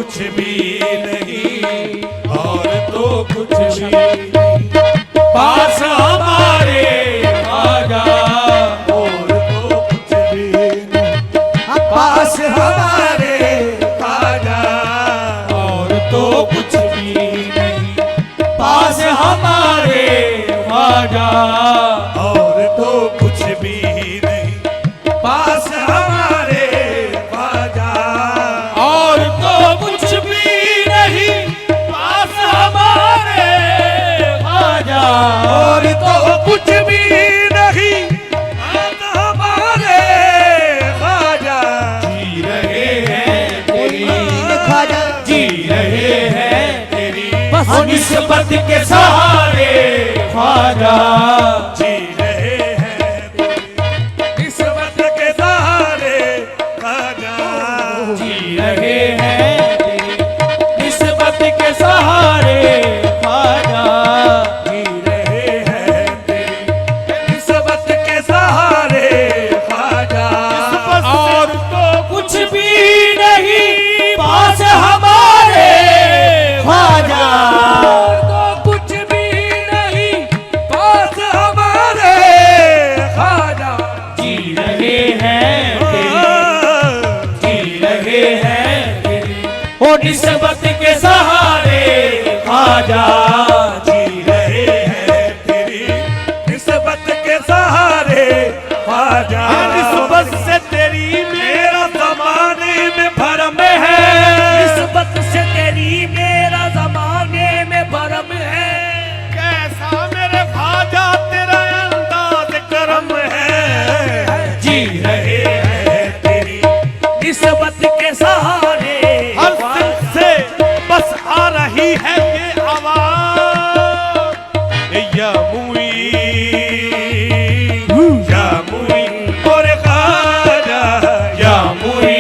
कुछ भी नहीं, और तो कुछ भी नहीं, पास हमारे आजा, और तो कुछ भी नहीं, पास हमारे आजा, और तो कुछ भी नहीं, पास हमारे आजा, और तो कुछ भी नहीं, पास हमारे आजा, और तो कुछ भी नहीं, पास हमारे आजा, और तो कुछ भी नहीं, पास हमारे आजा। जी रहे हैं तेरी ख्वाजा, जी रहे हैं तेरी निस्बत के सहारे ख्वाजा, जी रहे हैं तेरी निस्बत के सहारे ख्वाजा, जी रहे हैं तेरी निस्बत के सहारे ख्वाजा, जी रहे हैं तेरी निस्बत के सहारे ख्वाजा, और तो कुछ भी नहीं, पास हमारे ख्वाजा, तो कुछ भी नहीं, पास हमारे ख्वाजा, जी रहे हैं तेरी, जी रहे हैं तेरी ओ निस्बत के सहारे ख्वाजा, जी रहे हैं तेरी निस्बत के सहारे ख्वाजा, निस्बत से तेरी मेरा ज़माने में भरम है, निस्बत से तेरी मेरा ज़माने में भरम है, कैसा मेरे ख्वाजा तेरा अंदाज करम है, जी रहे हैं तेरी निस्बत के सहारे, हर सिर से बस आ रही है ये आवाज़, या मुई और ख्वाजा, या मुई,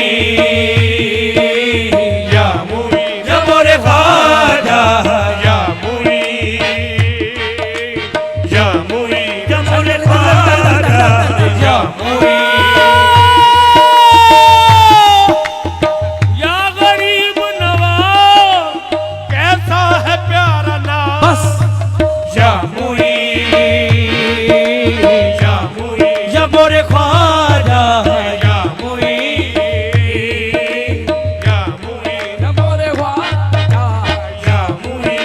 या मुई, या मोरे ख्वाजा, या मुई, या मुई, या मोरे ख्वाजा, या मुई, या गरीब नवाज कैसा है प्यारा नाम, बस या मुई, या मुई, या मोरे ख्वाजा, या मुई, या मुई, या मोरे ख्वाजा, या मुई,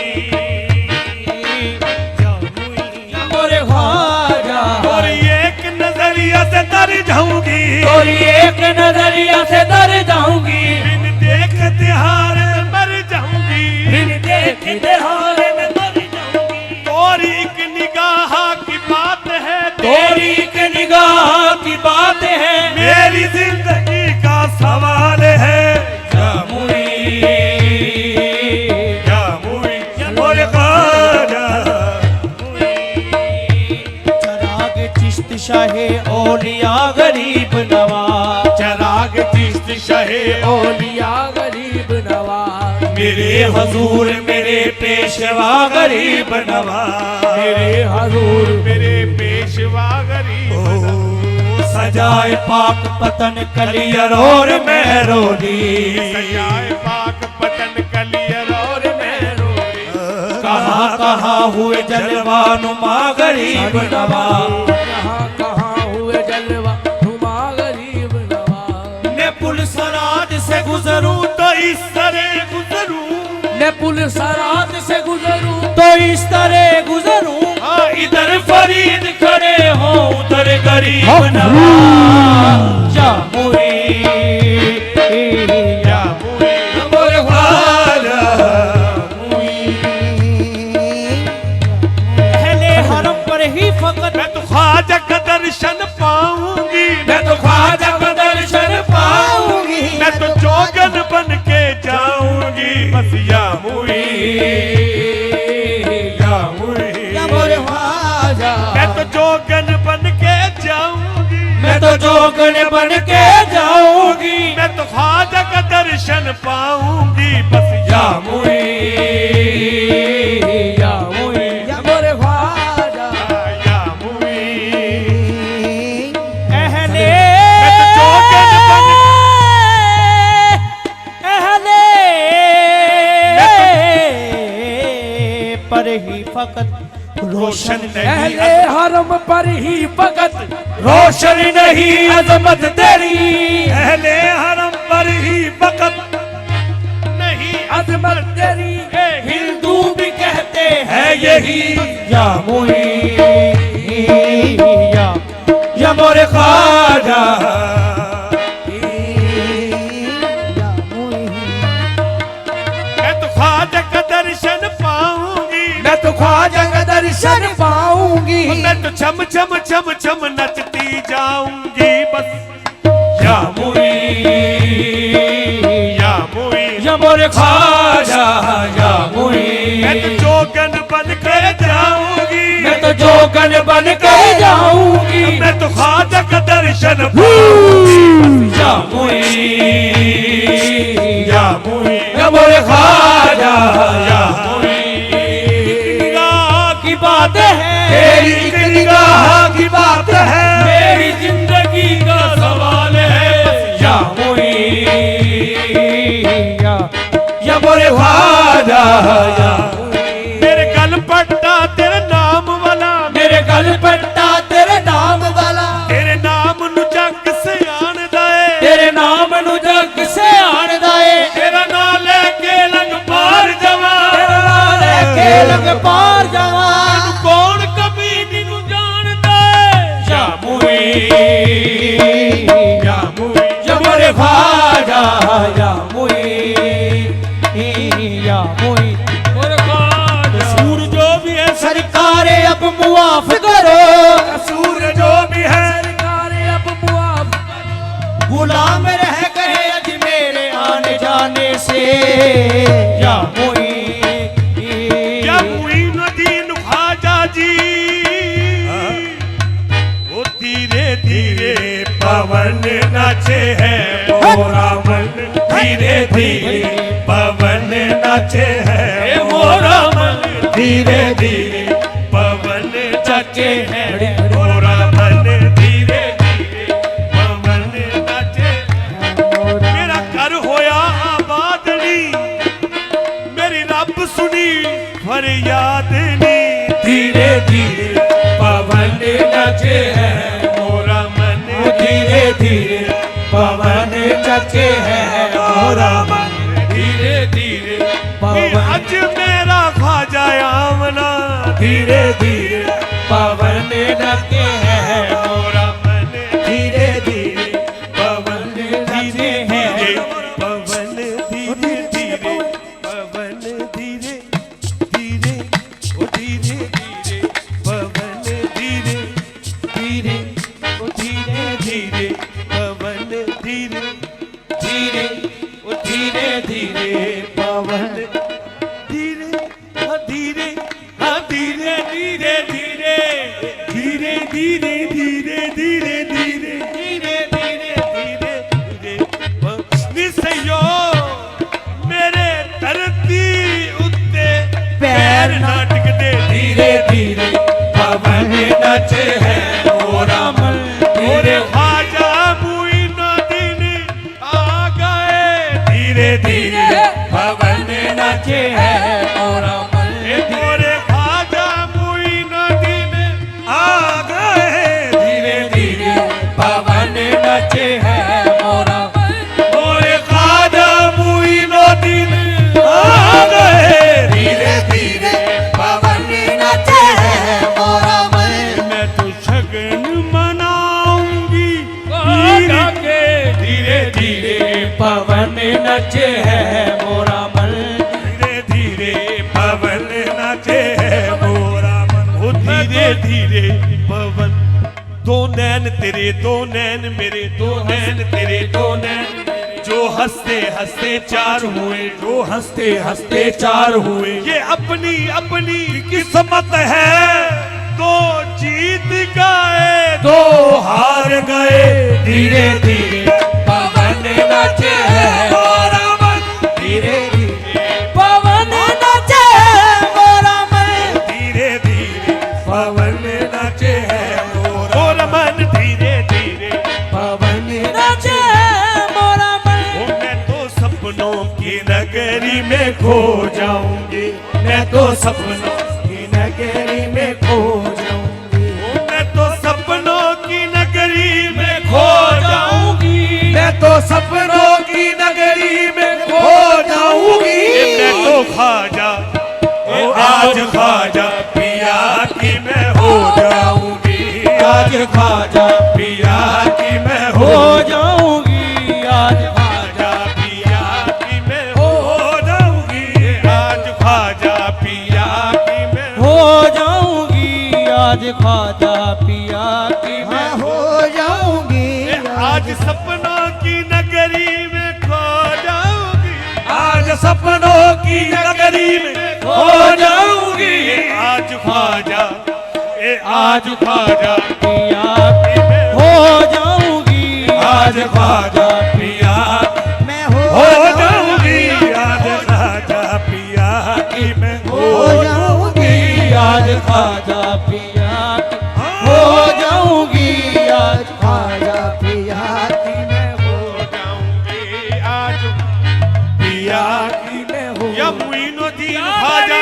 या मुई, या मोरे ख्वाजा, और एक नजरिया से तर जाऊंगी, और एक नजरिया से तर जाऊंगी, बिन देखते हार में मर जाऊंगी, बिन देखते हार में मर जाऊंगी, तोरी एक निगाह की बात है, तोरी एक निगाह की बात है, मेरी जिंदगी का सवाल है, या मुई, या मुई, या मोरे ख्वाजा, चराग चिश्त शाहे औलिया गरीब नवाज, चराग चिश्त शाहे औलिया गरीब नवाज, मेरे हजूर मेरे पेशवा गरीब नवाज, मेरे हजूर मेरे पेशवा गरीब नवाज, सजाए पाक पतन कलियर और मेहरोली, सजाए पाक पतन कलियर और मेहरोली, कहाँ कहाँ हुए जलवा नुमा गरीब नवाज, कहाँ कहाँ हुए जलवा नुमा गरीब नवाज, मैं पुल सराज से गुजरूं तो इस तरह गुजरूं, मैं पुल सराज से गुजरूं तो इस तरह गुजरूं, इधर फरीद खड़े हो उधर गरीब नवाज, या मुई, या मुई, या मोरे ख्वाजा, मुई, अहले हरम पर ही फकत मैं तो ख्वाजा का दर्शन पाऊंगी, मैं तो ख्वाजा का दर्शन पाऊंगी, मैं तो जोगन बन के जाऊंगी, बस या मुई, या मुई, या मोरे ख्वाजा, मैं तो जोगन बन के जाऊंगी, मैं तो जोगन बन के जाऊंगी, मैं तो ख्वाजा का दर्शन पाऊंगी, बस या मुई, या मुई, या मोरे ख्वाजा, या मुई, अहले मैं तो जोगन बन, अहले पर ही फकत रोशन नहीं, अहले हरम पर ही फकत रोशन नहीं अजमत तेरी, अहले हरम पर ही फकत नहीं अजमत तेरी, हिंदू भी कहते हैं यही, या मोई या मोरे ख्वाजा, मैं तो ख्वाजा का दर्शन पाऊंगी, मैं तो ख्वाजा का दर्शन पाऊंगी, मैं तो छम छम छम छम नचती जाऊंगी बस, या मोई या मोरे ख्वाजा, या मोई, मैं तो जोगन बन के जाऊंगी, मैं तो जोगन बन के जाऊंगी, मैं तो ख्वाजा का दर्शन पाऊंगी, या मोई या मोरे ख्वाजा, या मोई, निगाह की बात है, तेरी एक निगाह की बात है, मेरी जिंदगी का सवाल है, या मोई या मोरे ख्वाजा, या मेरे गल पट्टा तेरे नाम वाला, मेरे गल पट्टा तेरे नाम वाला, तेरे नाम नु जग से आन दाए, तेरे नाम नु जग से आन दाए, तेरा नाम लेके लंग पार जावा, तेरा नाम लेके लंग पार जावा, कौन कभी नीनू जानदा, या मोई या मोरे ख्वाजा, या मोई या मोई, मोरे ख्वाजा, कसूर जो भी है सरकार अब मुआफ करो, कसूर जो भी है सरकार अब मुआफ करो, गुलाम रह गए अज मेरे आने जाने से, या मोई या मुईनुद्दीन ख्वाजा जी, वो धीरे धीरे पवन नाचे है मोरा मन, धीरे धीरे पवन नाचे है मोरा मन, धीरे धीरे पवन नाचे है मोरा मन, धीरे धीरे पवन नाचे, मेरा घर होया आबाद नी, मेरी रब सुनी फरियाद नी, धीरे धीरे पवन नाचे है मोरा मन, धीरे धीरे पवन नाचे है मोरा मन, धीरे धीरे पवन, आज मेरा ख्वाजा आमना, धीरे धीरे पवन नाचे है मोरा मन, धीरे धीरे पवन नाचे है पवन, धीरे धीरे पवन, धीरे धीरे ओ धीरे धीरे पवन, धीरे धीरे ओ धीरे धीरे पवन, धीरे धीरे ओ धीरे धीरे पवन, धीरे धीरे हाँ धीरे धीरे धीरे धीरे धीरे धीरे धीरे धीरे धीरे धीरे धीरे धीरे निसयो मेरे धरती उत्ते पैर नाटक दे, धीरे धीरे पवन नचे है मोरा मन, मोरे ख्वाजा मुईनुद्दीन आ गए, धीरे धीरे पवन नचे है मोरा मन, मोरे ख्वाजा मुईनुद्दीन आ गए, धीरे धीरे पवन नचे है मोरा मन, मोरे ख्वाजा मुईनुद्दीन आ गए, धीरे धीरे पवन नचे है मोरा मन, मैं तो शगन मनाऊंगी हीरा के, धीरे धीरे पवन नचे है मोरा मन, धीरे धीरे पवन नाचे है मोरा मन, ओ धीरे धीरे पवन, दो नैन तेरे दो नैन मेरे, दो नैन तेरे दो नैन, जो हंसते हंसते चार हुए, जो हंसते हंसते चार हुए, ये अपनी अपनी किस्मत है, दो जीत गए दो हार गए, धीरे धीरे पवन नाचे है मोरा मन, धीरे धीरे पवन नचे है मोरा मन, धीरे धीरे पवन नाचे है मोरा मन, धीरे धीरे पवन नचे है मोरा मन, ओ मैं तो सपनों की नगरी में खो जाऊंगी, मैं तो सपनों नगरी में खो जाऊंगी। मैं तो सपनों की नगरी में खो जाऊंगी। मैं तो सपनों की नगरी में खो जाऊंगी। मैं तो ख्वाजा आज ख्वाजा पिया की मैं हो जाऊंगी। आज ख्वाजा पिया की मैं हो जाऊंगी। आज ख्वाजा पिया की मैं हो जाऊंगी। आज ख्वाजा पिया की मैं हो जाऊंगी। आज ख्वाजा पिया की मैं हो जाऊंगी। आज सपनों की नगरी में खो जाऊंगी। आज सपनों की नगरी में खो जाऊंगी। आज ख्वाजा आज ख्वाजा पिया की मैं हो जाऊंगी। आज ख्वाजा पिया मैं हो जाऊंगी। आज ख्वाजा पिया की मैं हो जाऊंगी। आज ख्वाजा पिया की हो जाऊंगी। आज ख्वाजा पिया की मैं हो जाऊंगी। आज पिया की मैं हो या मुइनुद्दीन ख्वाजा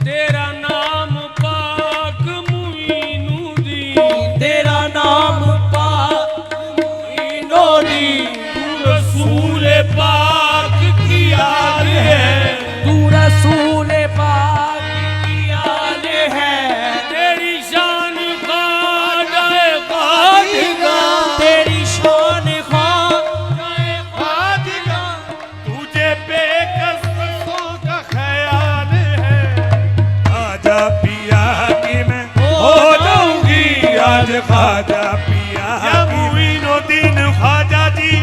तेरा नाम पाक मुइनुद्दीन, तेरा नाम पाक मुइनुद्दीन। तू रसूल पाक की आल है, तू रसूल पाक की आल है। तेरी शान ख्वाजा ख्वाजा, तेरी शान ख्वाजा। तुझे बेकसों का ख्याल है। आजा पिया की मैं हो जाऊंगी। आज ख्वाजा पिया या मुइनुद्दीन ख्वाजा जी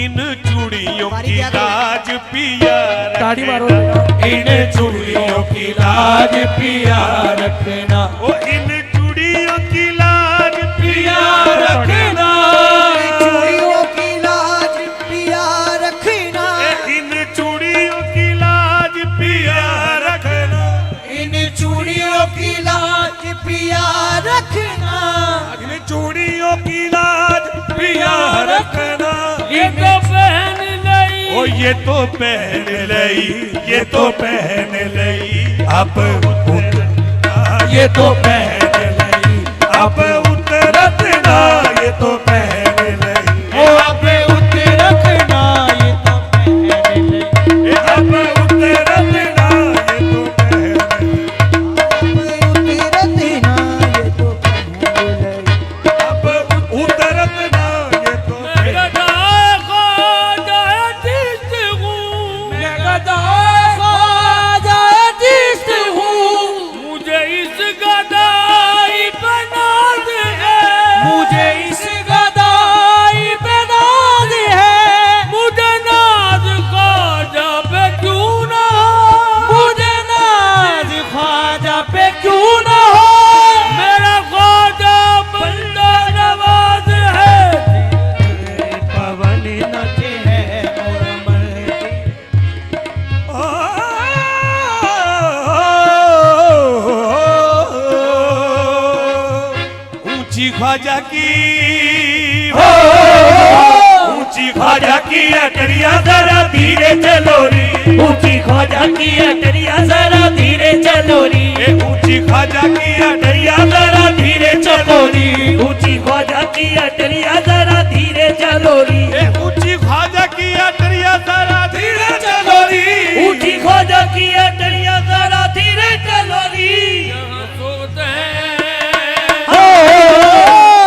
इन चूड़ियों की लाज पिया ताड़ी मारो रखना। इन चूड़ियों की लाज पिया रखना। ओ इन चूड़ियों की लाज पिया रखना। चूड़ियों की लाज पिया रखना। इन चूड़ियों की लाज पिया रखना। इन चूड़ियों की लाज पिया रखना। इन चूड़ियों की लाज पिया रखना। ये तो पहन लई, ओ ये तो पहन लई, ये तो पहन लई अब ये तो पहन लई अब उतरत ना। ये तो पहन लई ओ अब उते रखना। ये तो पहन ले। अब उतरत ना। ये तो पहन उते रखना। ये तो पहन ले। अब उतरत ना। ये तो मैं गदा ख्वाजा जिस्त हूँ, मैं गदा ख्वाजा जिस्त हूँ। मुझे इस गदाई पर नाज है, मुझे इस गदाई पे नाज है। मुझे नाज ख्वाजा पे क्यों ना हो, मुझे नाज ख्वाजा पे क्यों ना हो। मेरा ख्वाजा बंदा नवाज है। पवन नचे है मोर मन ऊंची ख्वाजा की ऊंची ख्वाजा की अटरिया जरा धीरे चलो री। ऊंची ख्वाजा की अटरिया जरा धीरे चलो री। ऊंची ख्वाजा की अटरिया जरा धीरे चलो री। ऊंची ख्वाजा की अटरिया जरा धीरे चलो री। ऊंची ख्वाजा की अटरिया जरा धीरे चलो री। ऊंची ख्वाजा की अटरिया जरा धीरे चलो री। यहाँ सोते हैं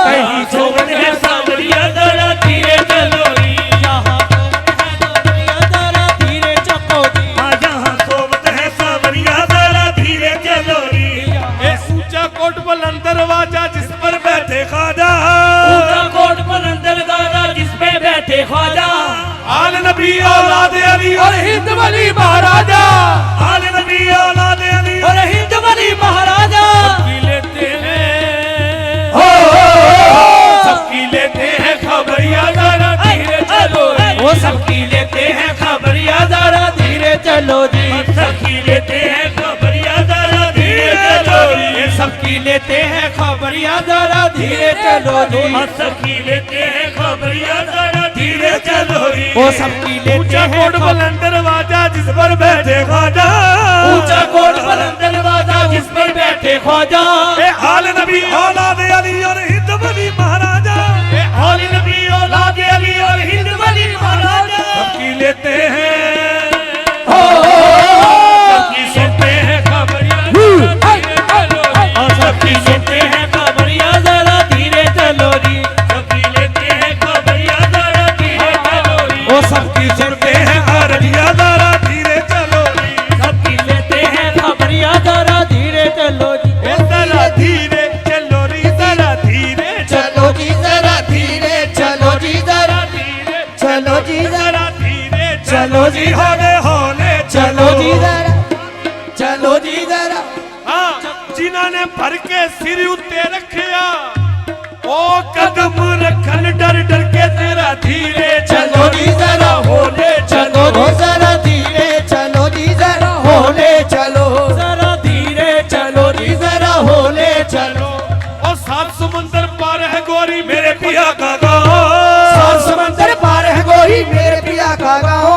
कहीं सोते हैं सांवरिया जरा धीरे चलो री। यहाँ सांवरिया जरा धीरे चलो री। जहाँ सोबत है सांवरिया जरा धीरे चलो री। ऊंचा कोट बुलंद दरवाजा जिस पर बैठे ख्वाजा। ऊंचा कोट बुलंद दरवाजा जिस पे बैठे ख्वाजा। आल नबी औलाद अली और हिंद वली महाराजा। आल नबी औलाद अली और हिंद वली महाराजा। पी लेते हैं, सबकी लेते हैं खबरिया जरा धीरे चलो री। वो सबकी लेते हैं खबरिया जरा धीरे चलो जी। सबकी लेते हैं खबरिया जरा धीरे चलो री। सबकी लेते हैं खबरिया जरा धीरे चलो जी। सबकी लेते हैं खबरिया जरा धीरे चलो री। वो सबकी लेते ऊंचा हैं कोट बुलंद दरवाजा जिस पर बैठे ख्वाजा, ऊंचा कोट बुलंद दरवाजा जिस पर बैठे ख्वाजा। ए आल नबी औलाद अली और हिंद वली महाराजा, ए आल नबी औलाद अली और हिंद वली महाराजा। सबकी लेते हैं सबकी सुनते हैं खबरिया और सबकी सुनते हैं खबरिया जरा धीरे चलो जी। सबकी लेते हैं खबरिया जरा धीरे चलो री। वो सबकी सुनते हैं अरजिया जरा धीरे चलो री, सबकी लेते हैं खबरिया जरा धीरे चलो जी। ए जरा धीरे चलो री, जरा धीरे चलो जी जरा धीरे चलो जी जरा धीरे चलो जी जरा जरा धीरे चलो जी हौले हौले चलो जी जरा चलो जी जरा। हाँ, जिन्हों ने भर के सिर उत्ते रखिया ओ कदम रखन डर डर के तेरा धीरे चलो जी जरा होले चलो जी जरा धीरे चलो जी जरा होले चलो जरा धीरे चलो जी जरा होले चलो। और सात समुंदर पार है गोरी मेरे पिया का गाँव, सात समंदर पार है गोरी मेरे पिया का गाँव।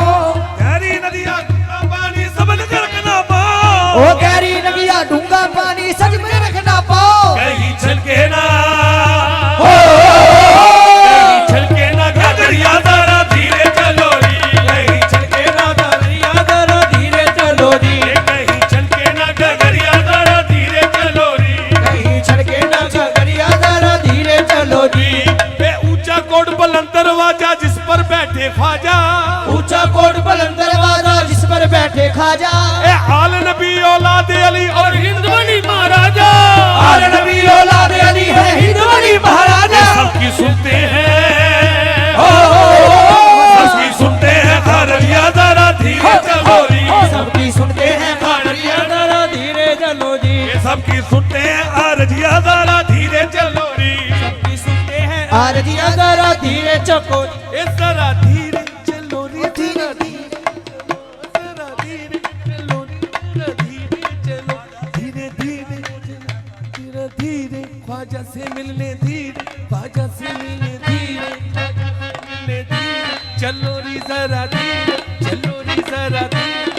गहरी नदियाँ का पानी सब नजर ना पाओ, ओ गहरी नदियाँ डूंगा पानी सच में रखना पाओ। कहीं छलके ना ओ कहीं छलके ना घगरिया जरा धीरे चलो री, कहीं छलके ना घगरिया जरा धीरे चलो जी। कहीं छलके ना घगरिया जरा धीरे चलो री। कहीं छड़के ना घगरिया जरा धीरे चलो जी। बे ऊंचा कोट बुलंद दरवाजा जिस पर बैठे ख्वाजा, ऊंचा कोट बुलंद दरवाजा जिस पर बैठे ख्वाजा। ए आल नबी औलाद अली और हिंद वली महाराजा आल नबी औलाद अली है हिंद वली महाराजा। सबकी सुनते हैं ओ सबकी सुनते हैं खरलिया जरा धीरे चलो री, सबकी सुनते हैं खबरिया जरा धीरे चलो जी। ये सबकी सुनते हैं अरजिया जरा धीरे चलो री, सबकी सुनते हैं आरजिया जरा धीरे चको। ए जरा धीरे चलो री, धीरे जरा धीरे चलो री, जरा धीरे चलो, धीरे धीरे धीरे धीरे ख्वाजा से मिलने धीरे, ख्वाजा से मिलने धीरे, मिलने धीरे चलो री जरा धीरे चलो री जरा धीरे,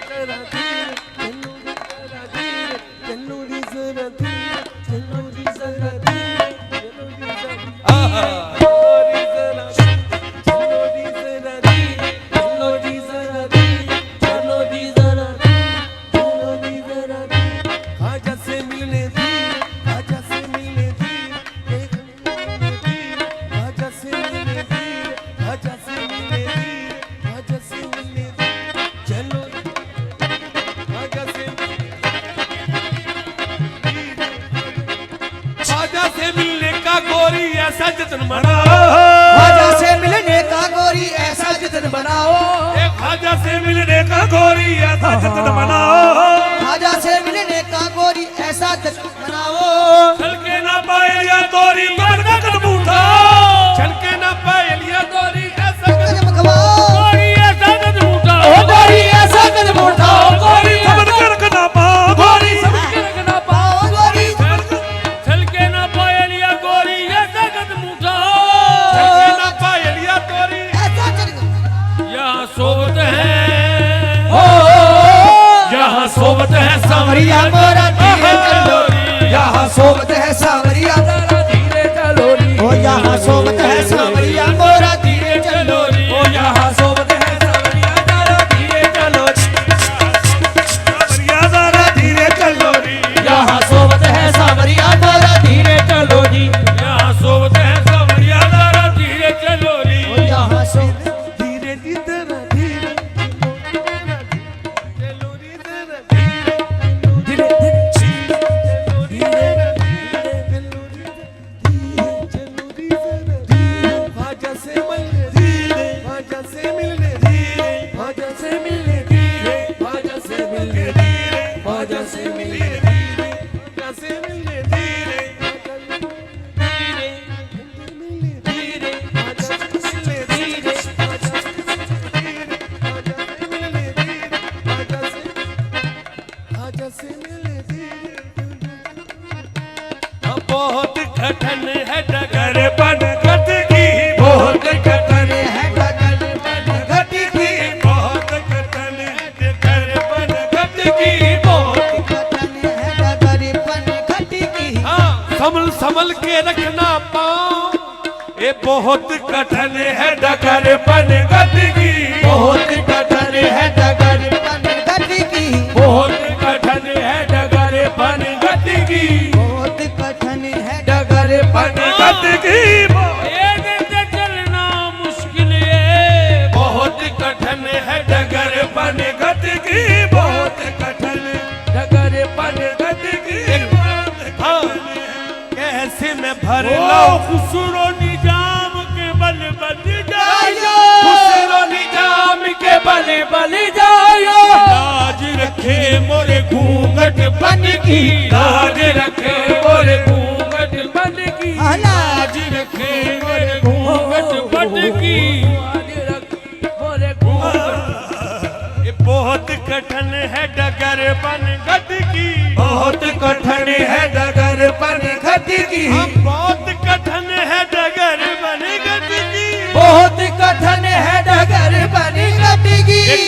जरा धीरे चलो री जरा धीरे, चलो री जरा धीरे, चलो री जरा धीरे, चलो री जरा आहा चलो री जरा चलो री जरा धीरे, चलो री जरा धीरे, चलो री जरा धीरे, चलो री जरा धीरे, ख्वाजा से मिलने धीरे, ख्वाजा से मिलने धीरे, ख्वाजा से मिलने धीरे, ख्वाजा से मिलने धीरे, ख्वाजा से मिलने धीरे, चलो ख्वाजा से ख्वाजा से मिलने का गोरी ऐसा जतन मनाओ, ख्वाजा से मिलने का गोरी ऐसा जतन बनाओ। ख्वाजा से मिलने का गोरी ऐसा जतन मनाओ, ख्वाजा से मिलने का गोरी ऐसा जतन बनाओ। छलके ना पायलिया गोरी कमर का कदम उठाओ, छलके ना पायलिया गोरी ऐसा कदम कदम उठाओ। गोरी ऐसा कदम उठाओ ओ गोरी ऐसा कदम उठाओ। गोरी कमर कर ना पाओ, गोरी सबके रखना पा पाओ गोरी छलके ना पायलिया गोरी ऐसा कदम उठाओ। छलके ना पायलिया गोरी ऐसा कदम। यहाँ सोबत है ओ यहाँ सोबत है सांवरिया मोरा धीरे चलो री। यहाँ सोबत है सांवरिया मोरा धीरे चलो री। ओ यहाँ सोबत है सांवरिया मोरा धीरे चलो री। ओ यहाँ सोबत है सांवरिया मोरा धीरे चलो री। खबरिया जरा धीरे चलो री, यहाँ सोबत है सांवरिया मोरा धीरे चलो री। यहाँ सोबत है सांवरिया जरा धीरे चलो री। ओ यहाँ सोबत धीरे री जरा धीरे चलो री जरा धीरे धीरे धीरे चलो री जरा धीरे चलो री जरा धीरे चलो री जरा धीरे बहुत कठिन है डगर बनगट की, बहुत कठिन है डगर बनगट की, बहुत कठिन है डगर बनगट की, बहुत कठिन है डगर बनगट की। ये चलना मुश्किल है, बहुत कठिन है डगर बनगट की, बहुत कठिन डगर बनगट की। हाँ, कैसे मैं भर ओ लाऊं खुसरो निजाम के बल बल जायो, खुसरो निजाम के बल बल जायो, लाज रखे मोरे घूंघट बन की, लाज रखे मोरे घूंघट बन की लाज रखे मोरे घूंघट बन की ये बहुत कठिन है डगर बनगट की, बहुत कठिन है डगर बनगट की, बहुत कठिन है डगर बनगट की, बहुत कठिन है डगर बनगट की। ये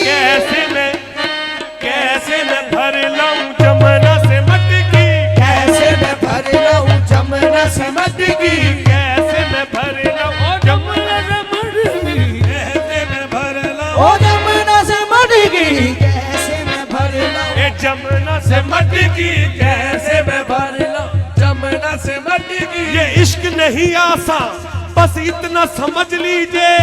कैसे मैं भर लाऊं जमुना से मटकी, कैसे मैं भर लाऊं जमुना से मटकी, कैसे मैं भर लाऊं जमुना से मटकी, कैसे मैं भर लाऊं ओ जमुना से मटकी, कैसे मैं भर लाऊं ये जमुना से मटकी, कैसे मैं भर लाऊं जमुना से मटकी। ये इश्क नहीं आसान, बस इतना समझ लीजिए,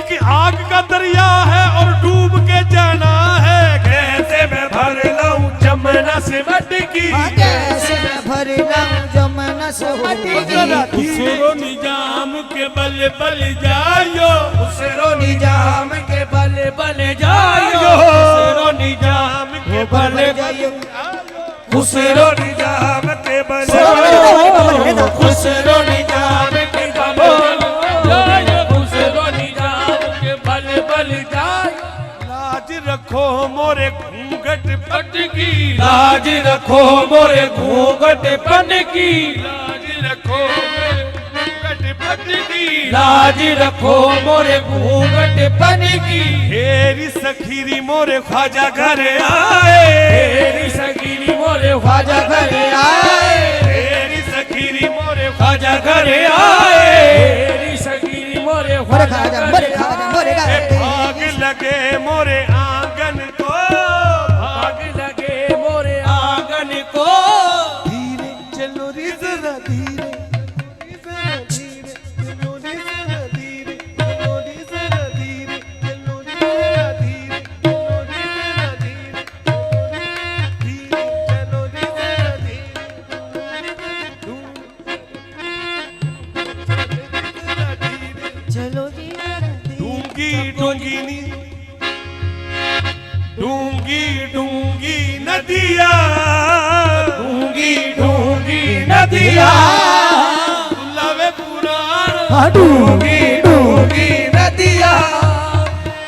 एक आग का दरिया है और डूब के जाना है। कैसे मैं भर लाऊं जमुना से मटकी, कैसे मैं भर लाऊं जमुना से मटकी। खुसरो निजाम के बल बल जायो, खुसरो निजाम के बल बल जायो, खुसरो निजाम के बल जायो, खुसरो निजाम के बल खुसरो निजाम के बल जायो, खुसरो निजाम के बल बल जायो, लाज रखो मोरे घूंघट पट की लाज रखो मोरे घूंघट पन की लाज रखो मोरे घूंघट पट की, लाज रखो मोरे घूंघट पन की, हेरी सखीरी मोरे ख्वाजा घर आए, तेरी सगीरी मोरे ख्वाजा घर आए, हेरी सखीरी मोरे ख्वाजा घर आए। तेरी सगीरी मोरे मोरे ख्वाजा खाजा घर मोरे खाजा मोरे ए खाजा भाग लगे मोरे आंगन को, आग लगे मोरे आंगन को, धीरे चलो रे जरा धीरे, जरा धीरे चलो रे जरा धीरे, चलो रे जरा धीरे, चलो रे जरा धीरे, चलो रे जरा धीरे, धीरे चलो रे जरा धीरे, चलो जी डूंगी डूंगी नी डूंगी डूंगी नदिया, डूंगी डूंगी नदिया, लवे पुराण डूंगी डूंगी नदिया,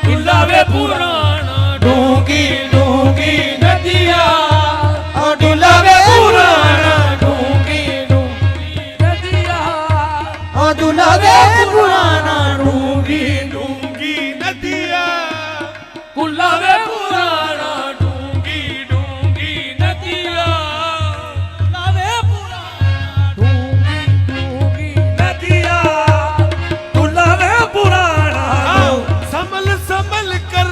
दुलावे पुराना डूंगी डूंगी नदिया, डुलावे पुराना डूंगी डूंगी नदिया, डुलावे पुराना डूंगी डूंगी नदिया, दुलावे पुराना डूंगी डूंगी नदिया, दुलावे पुराना डूंगी डूंगी नदिया, लवे पुराना संभल संभल कर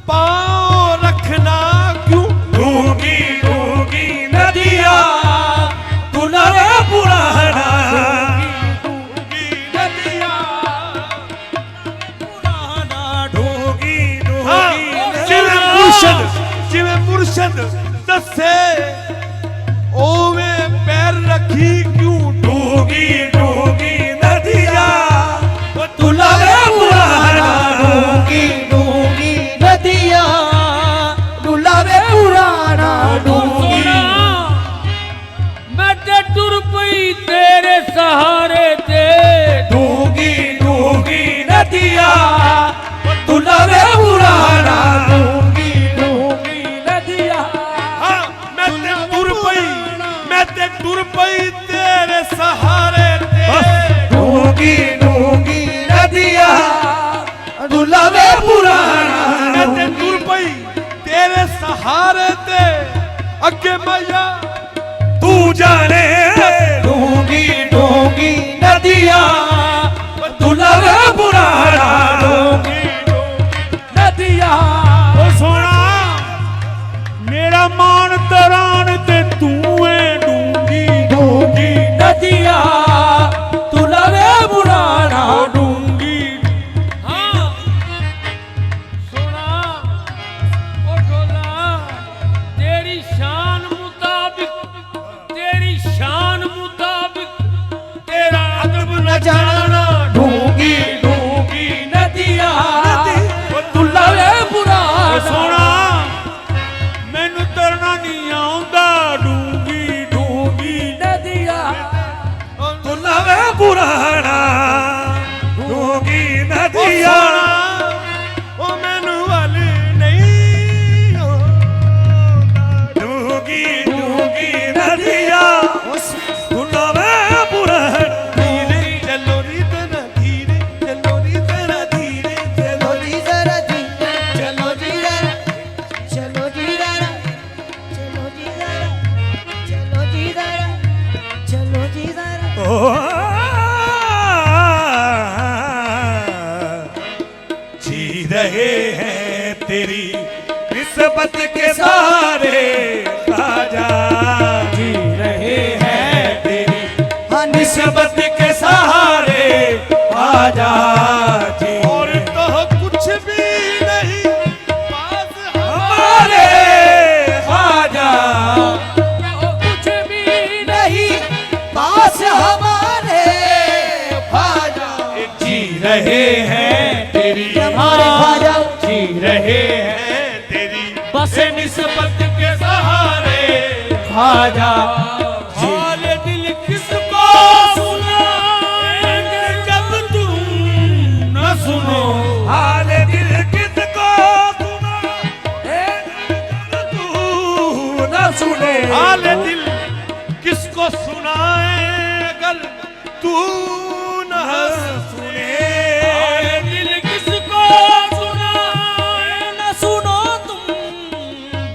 पाँव रखना क्यों, डूंगी डूंगी नदिया, लवे पुराना डूंगी नदिया, पुराना डूंगी डूंगी जिਵੇਂ मुर्शद दसे ओवे पैर रखी क्यों, डूंगी डूंगी नदिया, लवे पुराना डूंगी डूंगी नदिया, डुलावे पुराना डूंगी मैं ते टुर पई तेरे सहारे ते, डूंगी डूंगी नदिया, डुलावे पुराना डूंगी डूंगी नदिया, हाँ मैं ते टुर पई तेरे सहारे ते, डूंगी डूंगी नदिया, डुलावे पुराना मैं ते टुर पई तेरे सहारे ते, अगे मैया तू जाने, डूंगी डूंगी नदिया, नदिया ओ मैनू वाल नहीं डूंगी डूंगी नदिया सुनावे बुरहन धीरे चलो री तेरा धीरे चलो री तेरा धीरे चलो जी जरा धीरे चलो जी जरा चलो जी जरा चलो जी जरा चलो जी जरा चलो जी जरा ओ जी रहे हैं तेरी निस्बत के सहारे राजा जी रहे हैं तेरी हाँ निस्बत के सहारे आजा जी और तो कुछ भी नहीं पास हमारे आजा कुछ भी नहीं पास हमारे भाजा जी रहे हैं तेरी हमारे भाजा जी रहे हैं तेरी बस निस्बत के सहारे आजा हाल दिल किसको सुनाएंगे जब तुम न सुनो हाल दिल किसको सुना तू न सुने हाल दिल किसको सुनाए अगर तू न सुने हाल दिल किसको सुनाए न सुनो तुम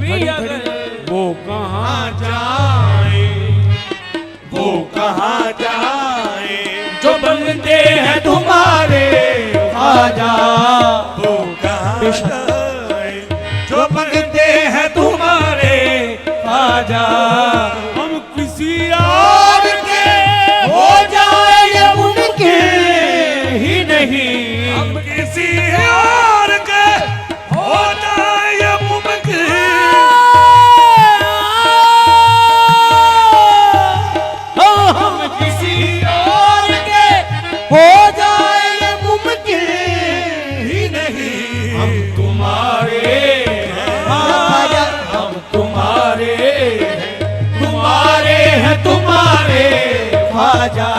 भी अगर वो कहाँ जाए वो कहाँ जाए जो बनते हैं तुम्हारे आजा वो कहाँ जाए जो बनते हैं तुम्हारे आजा हम किसी और के हो जाए ये मुमकिन ही नहीं हम किसी और के हो जाए ये मुमकिन हम किसी और के हो जाए ये मुमकिन ही नहीं हम तुम्हारे भाजा हम तुम्हारे तुम्हारे हैं तुम्हारे ख्वाजा